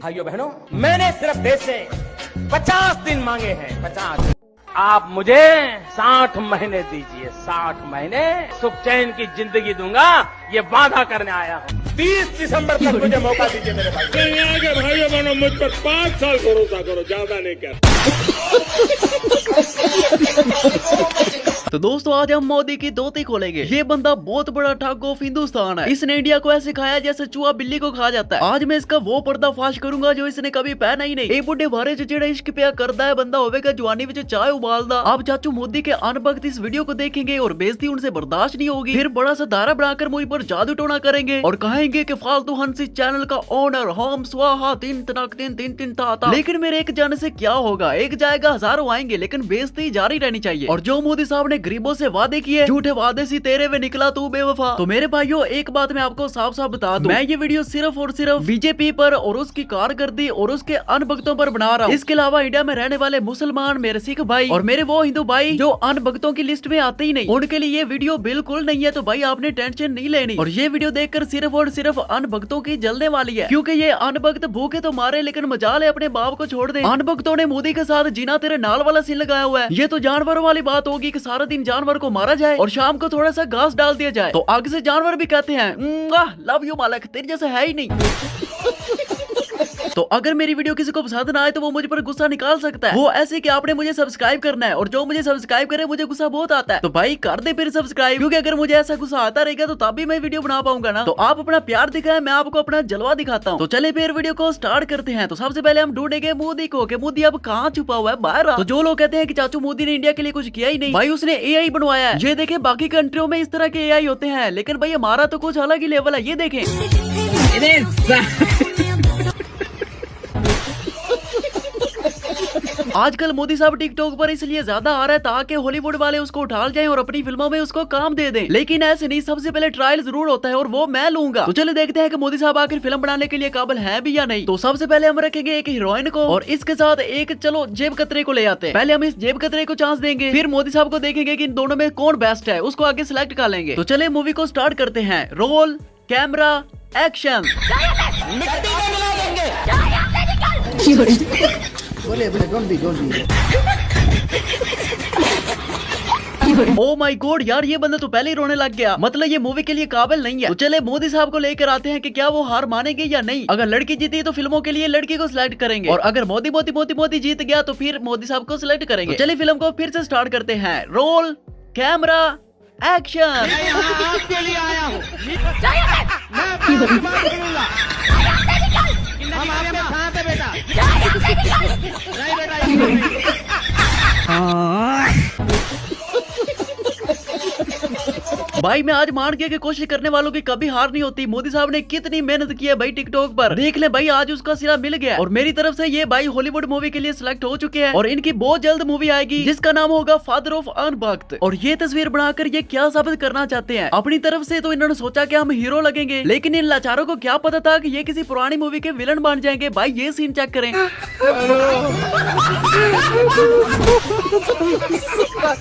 भाइयों बहनों, मैंने सिर्फ देश से 50 दिन मांगे हैं, 50। आप मुझे 60 महीने दीजिए, 60 महीने सुख चैन की जिंदगी दूंगा, ये वादा करने आया हूँ। 30 दिसंबर तक मुझे मौका दीजिए मेरे भाई। यहाँ के भाइयों बहनों, मुझ पर 5 साल भरोसा करो, ज्यादा नहीं कर। तो दोस्तों आज हम मोदी की धोती खोलेंगे। ये बंदा बहुत बड़ा ठग ऑफ हिंदुस्तान है। इसने इंडिया को ऐसे खाया जैसे चूहा बिल्ली को खा जाता है। आज मैं इसका वो पर्दाफाश करूंगा जो इसने कभी पहना ही नहीं। ए बुढ़े भारे जेड़ा इश्क प्यार करता है बंदा होवेगा जवानी में चाय उबालदा। आप चाचू मोदी के अनभक्त इस वीडियो को देखेंगे और बेइज्जती उनसे बर्दाश्त नहीं होगी। फिर बड़ा सा धारा बनाकर मुझ पर जादू टोना करेंगे और कहेंगे कि फालतू हंसी चैनल का ओनर हम स्वाहा तीन तनक तीन तीन तीन ताता। लेकिन मेरे एक जाने से क्या होगा, एक जाएगा हजारों आएंगे, लेकिन बेइज्जती जारी रहनी चाहिए। और जो मोदी साहब ने गरीबों से वादे किए, झूठे वादे सी तेरे में निकला तू बेवफा। तो मेरे भाइयों एक बात मैं आपको साफ साफ बता दूं, मैं ये वीडियो सिर्फ और सिर्फ बीजेपी पर और उसकी कारकर्दगी और उसके अनभक्तों पर बना रहा हूँ। इसके अलावा इंडिया में रहने वाले मुसलमान, मेरे सिख भाई और मेरे वो हिंदू भाई जो अनभक्तों की लिस्ट में आते ही नहीं, उनके लिए ये वीडियो बिल्कुल नहीं है। तो भाई आपने टेंशन नहीं लेनी। और ये वीडियो देखकर सिर्फ और सिर्फ अनभक्तों की जलने वाली है, क्योंकि ये अनभक्त भूखे तो मारे लेकिन मजाल है अपने बाप को छोड़ दे। अनभक्तों ने मोदी के साथ जीना तेरे नाल वाला सीन लगाया हुआ है। ये तो जानवरों वाली बात होगी कि सारा दिन जानवर को मारा जाए और शाम को थोड़ा सा घास डाल दिया जाए। तो आगे से जानवर भी कहते हैं लव यू मालिक, तेरे जैसा है ही नहीं। तो अगर मेरी वीडियो किसी को पसंद ना आए तो वो मुझे पर गुस्सा निकाल सकता है। वो ऐसे कि आपने मुझे सब्सक्राइब करना है और जो मुझे सब्सक्राइब करे मुझे गुस्सा बहुत आता है। तो भाई कर दे फिर सब्सक्राइब, क्योंकि अगर मुझे ऐसा गुस्सा आता रहेगा तो तब भी मैं वीडियो बना पाऊंगा ना। तो आप अपना प्यार दिखाएं, मैं आपको अपना जलवा दिखाता हूँ। तो चले फिर वीडियो को स्टार्ट करते हैं। तो सबसे पहले हम ढूंढेंगे मोदी को कि मोदी अब कहाँ छुपा हुआ है, बाहर आ। तो जो लोग कहते हैं कि चाचू मोदी ने इंडिया के लिए कुछ किया ही नहीं, भाई उसने AI बनवाया है। ये देखे बाकी कंट्रियों में इस तरह के AI होते हैं, लेकिन भाई हमारा तो कुछ अलग ही लेवल है। ये देखें आजकल मोदी साहब टिकटॉक पर इसलिए ज्यादा आ रहा है ताकि हॉलीवुड वाले उसको उठा जाएं और अपनी फिल्मों में उसको काम दे दें। लेकिन ऐसे नहीं, सबसे पहले ट्रायल जरूर होता है और वो मैं लूंगा। तो चले देखते हैं कि मोदी साहब आखिर फिल्म बनाने के लिए काबिल है भी या नहीं। तो सबसे पहले हम रखेंगे एक हीरोइन को और इसके साथ एक चलो जेब कतरे को ले आते हैं। पहले हम इस जेब कतरे को चांस देंगे, फिर मोदी साहब को देखेंगे कि इन दोनों में कौन बेस्ट है, उसको आगे सिलेक्ट कर लेंगे। तो चले मूवी को स्टार्ट करते हैं। Roll camera action. बोले don't be oh my God यार, ये बंदा तो पहले ही रोने लग गया। मतलब ये मूवी के लिए काबिल नहीं है। तो चले मोदी साहब को लेकर आते हैं कि क्या वो हार मानेंगे या नहीं। अगर लड़की जीती तो फिल्मों के लिए लड़की को सिलेक्ट करेंगे और अगर मोदी मोदी मोदी मोदी जीत गया तो फिर मोदी साहब को सिलेक्ट करेंगे। तो चलिए फिल्म को फिर से स्टार्ट करते हैं। Roll camera action. आपके लिए आया हूँ, हमारे साथ है बेटा। नहीं बेटा, भाई मैं आज मान गया कि कोशिश करने वालों की कभी हार नहीं होती। मोदी साहब ने कितनी मेहनत की है भाई टिकटॉक पर, देख ले भाई आज उसका सिरा मिल गया। और मेरी तरफ से ये भाई हॉलीवुड मूवी के लिए सिलेक्ट हो चुके हैं और इनकी बहुत जल्द मूवी आएगी जिसका नाम होगा फादर ऑफ अनभक्त। और ये तस्वीर बनाकर ये क्या साबित करना चाहते हैं, अपनी तरफ से तो इन्होंने सोचा कि हम हीरो लगेंगे, लेकिन इन लाचारों को क्या पता था कि ये किसी पुरानी मूवी के विलन बन जाएंगे। भाई ये सीन चेक करें।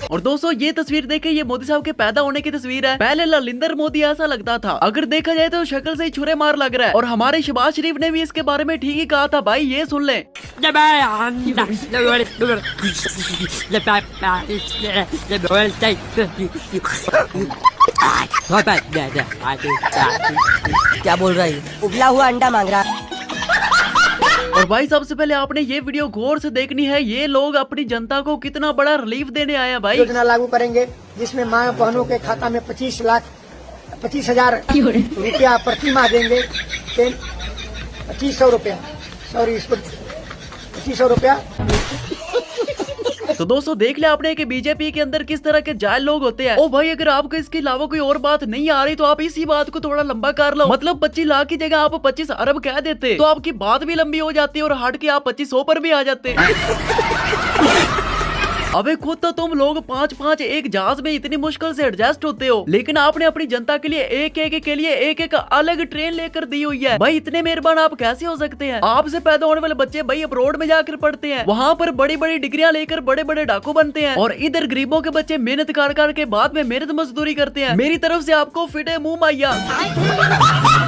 और दोस्तों ये तस्वीर देखें, ये मोदी साहब के पैदा होने की तस्वीर है। पहले ललिंदर मोदी ऐसा लगता था, अगर देखा जाए तो शक्ल से ही छुरे मार लग रहा है। और हमारे शहबाज शरीफ ने भी इसके बारे में ठीक ही कहा था। भाई ये सुन ले। क्या बोल रहा है, उबला हुआ अंडा मांग रहा है। और भाई सबसे पहले आपने ये वीडियो गौर से देखनी है। ये लोग अपनी जनता को कितना बड़ा रिलीफ देने आए हैं भाई। योजना लागू करेंगे जिसमें माँ बहनों के खाता में 25,00,000 रुपया प्रति माह देंगे। 2500 रुपया, सॉरी इसको 2500 रुपया। तो दोस्तों देख लिया आपने कि बीजेपी के अंदर किस तरह के जायल लोग होते हैं। ओ भाई अगर आपको इसके अलावा कोई और बात नहीं आ रही तो आप इसी बात को थोड़ा लंबा कर लो। मतलब 25 लाख की जगह आप 25 अरब कह देते तो आपकी बात भी लंबी हो जाती है और हट के आप 2500 पर भी आ जाते। अबे खुद तो तुम लोग 5-5 एक जहाज में इतनी मुश्किल से एडजस्ट होते हो, लेकिन आपने अपनी जनता के लिए एक अलग ट्रेन लेकर दी हुई है। भाई इतने मेहरबान आप कैसे हो सकते हैं? आपसे पैदा होने वाले बच्चे भाई अब्रॉड में जाकर पढ़ते हैं, वहाँ पर बड़ी बड़ी डिग्रियां लेकर बड़े बड़े डाकू बनते हैं, और इधर गरीबों के बच्चे मेहनत कर के बाद में मेहनत मजदूरी करते हैं। मेरी तरफ से आपको फिटे मुंह माइया।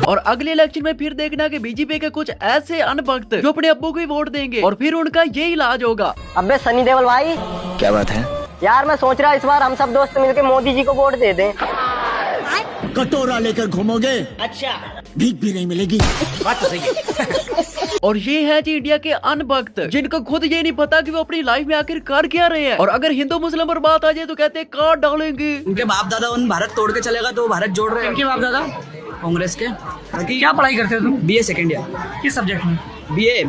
और अगले इलेक्शन में फिर देखना कि बीजेपी के कुछ ऐसे अनभक्त जो अपने अब्बू को ही वोट देंगे और फिर उनका यही इलाज होगा। अबे सनी देओल भाई, क्या बात है? यार मैं सोच रहा इस बार हम सब दोस्त मिलके मोदी जी को वोट दे दें। कटोरा लेकर घूमोगे? अच्छा, भीख भी नहीं मिलेगी। बात तो सही है। और ये है जी इंडिया के अनभक्त, जिनको खुद ये नहीं पता कि वो अपनी लाइफ में आखिर कर क्या रहे हैं। और अगर हिंदू मुस्लिम पर बात आ जाए तो कहते हैं काट डालेंगे। उनके बाप दादा उन भारत तोड़ के चलेगा तो भारत जोड़ रहे हैं। इनके बाप दादा कांग्रेस के। क्या पढ़ाई करते हो तुम? BA second year. किस सब्जेक्ट में? बीए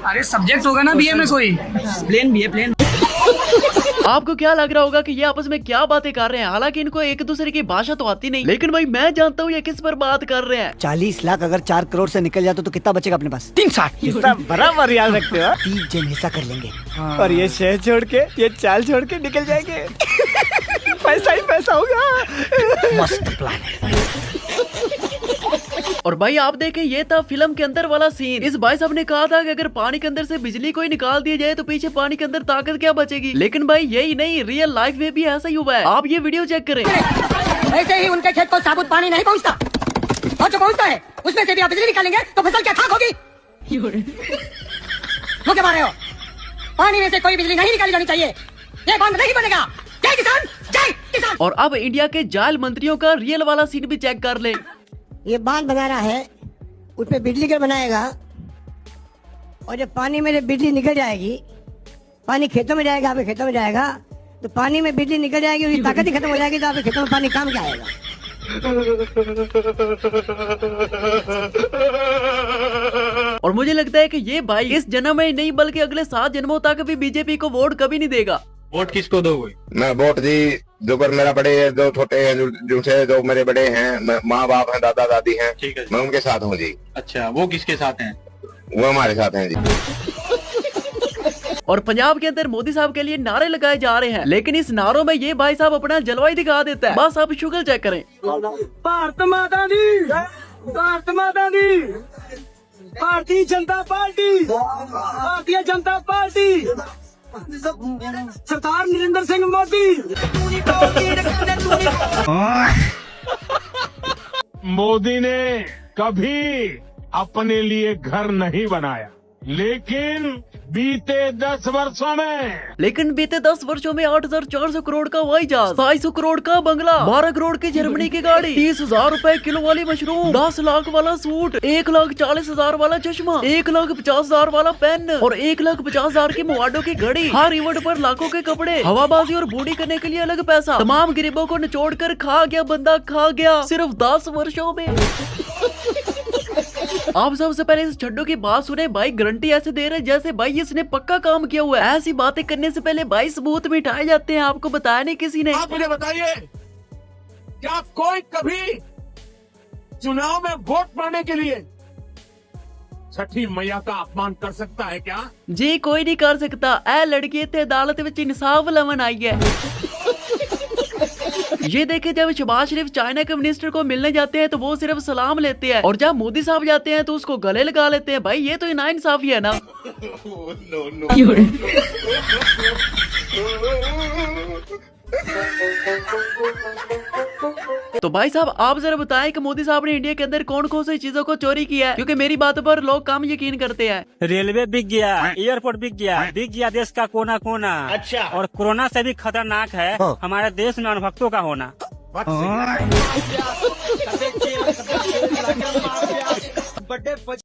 अरे सब्जेक्ट होगा ना बीए में कोई। Plain, BA plain. आपको क्या लग रहा होगा कि ये आपस में क्या बातें कर रहे हैं? हालांकि इनको एक दूसरे की भाषा तो आती नहीं, लेकिन भाई मैं जानता हूँ ये किस पर बात कर रहे हैं। 40 लाख अगर 4 करोड़ से निकल जाए तो कितना बचेगा अपने पास? 360 हिस्सा बराबर याद रखते हो। 3 जन हिस्सा कर लेंगे और ये शहर छोड़ के, ये चाल छोड़ के निकल जाएंगे। पैसा ही पैसा होगा। मस्त प्लान है। और भाई आप देखें ये था फिल्म के अंदर वाला सीन। इस भाई साहब ने कहा था कि अगर पानी के अंदर से बिजली को ही निकाल दिया जाए तो पीछे पानी के अंदर ताकत क्या बचेगी। लेकिन भाई यही नहीं, रियल लाइफ में भी ऐसा ही हुआ है। आप ये वीडियो चेक करें। ऐसे ही उनके खेत को साबुत पानी नहीं पहुंचता, और जो पहुंचता है उसमें से भी आप बिजली निकालेंगे तो फसल क्या खाक होगी? वो क्या मारे हो? पानी में से कोई बिजली नहीं निकाली जानी चाहिए, ये बंद नहीं बनेगा। जय किसान, जय किसान। और अब इंडिया के जाल मंत्रियों का रियल वाला सीन भी चेक कर ले। ये बांध बना रहा है, उसपे बिजली घर बनाएगा, और जब पानी में जब बिजली निकल जाएगी, पानी खेतों में जाएगा, आपके खेतों में जाएगा, तो पानी में बिजली निकल जाएगी, उसकी ताकत ही खत्म हो जाएगी, तो आपके खेतों में पानी काम क्या आएगा? और मुझे लगता है कि ये भाई इस जन्म में नहीं बल्कि अगले 7 जन्मों तक भी बीजेपी को वोट कभी नहीं देगा। वोट किसको दोगे? मैं वोट जी, जो पर मेरा बड़े है, जो छोटे हैं, जो मेरे बड़े हैं, माँ बाप हैं, दादा दादी हैं, ठीक है, मैं उनके साथ हूँ जी। अच्छा, वो किसके साथ हैं? वो हमारे साथ हैं जी। और पंजाब के अंदर मोदी साहब के लिए नारे लगाए जा रहे हैं, लेकिन इस नारों में ये भाई साहब अपना जलवा ही दिखा देता है। बस आप शुगर चेक करें। भारत माता दी, भारत माता दी, भारतीय जनता पार्टी, भारतीय जनता पार्टी, सरदार नरेंद्र सिंह मोदी। मोदी ने कभी अपने लिए घर नहीं बनाया, लेकिन बीते 10 वर्षों में 8,400 करोड़ का हवाई जहाज, 250 करोड़ का बंगला, 12 करोड़ की जर्मनी की गाड़ी, 30,000 रुपए किलो वाली मशरूम, 10 लाख वाला सूट, 1,40,000 वाला चश्मा, 1,50,000 वाला पेन और 1,50,000 की मोवाडो की घड़ी, हर इवेंट पर लाखों के कपड़े, हवाबाजी और बूढ़ी करने के लिए अलग पैसा, तमाम गरीबों को निचोड़ कर खा गया बंदा, खा गया सिर्फ 10 वर्षों में। आप सबसे पहले इस छड्डू की बात सुने। भाई गारंटी ऐसे दे रहे जैसे भाई इसने पक्का काम किया हुआ है। ऐसी बातें करने से पहले भाई सबूत मिटाए जाते हैं, आपको बताया नहीं किसी ने। आप मुझे बताइए, क्या कोई कभी चुनाव में वोट पाने के लिए छठी मैया का अपमान कर सकता है क्या? जी कोई नहीं कर सकता। ए लड़की इतने अदालत में इंसाफ लवन आई है। ये देखे जब शहबाज शरीफ चाइना के मिनिस्टर को मिलने जाते हैं तो वो सिर्फ सलाम लेते हैं, और जब मोदी साहब जाते हैं तो उसको गले लगा लेते हैं। भाई ये तो नाइंसाफी है ना। तो भाई साहब आप जरा बताएं कि मोदी साहब ने इंडिया के अंदर कौन कौन सी चीजों को चोरी किया है, क्योंकि मेरी बातों पर लोग कम यकीन करते हैं। रेलवे बिक गया, एयरपोर्ट बिक गया देश का कोना कोना। अच्छा। और कोरोना से भी खतरनाक है हमारे देश में अनुभक्तों का होना।